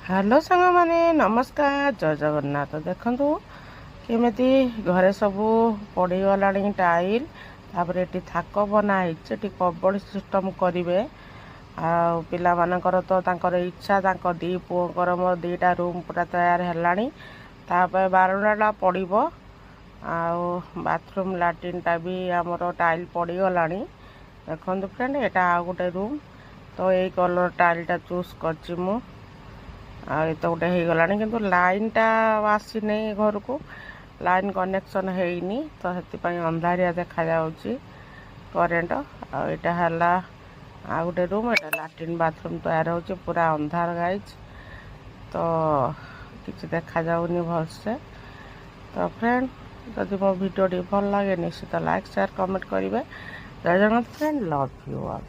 Hello सांग माने नमस्कार जय जगन्नाथ देखु केमी घरे सबू पड़गला टाइल तापर ये थाक बनाई कबड़ सिस्टम करेंगे पिला मानकर तो इच्छा दी पुओर मोर दीटा रूम पूरा तैयार है बारंडा पड़ो बाथरूम लाट्रिन भी आमर टाइल पड़गला देखो फ्रेंड यहाँ आ गोटे रूम तो यही कलर टाइलटा चूज कर ये तो गोटे हो गला कि लाइन टा आसी नहीं घर को लाइन कनेक्शन है तो से अंधारिया देखा करेन्ट आईटा है आ गोटे रूम ये लाट्रिन बाथरूम तैयार हो पूरा अंधार गाइज तो किसी देखा जाऊनी भलसे। तो फ्रेंड जदि मो भिडियो भल लगे निश्चित लाइक शेयर कमेंट करेंगे। जय Jagannath friend love you all.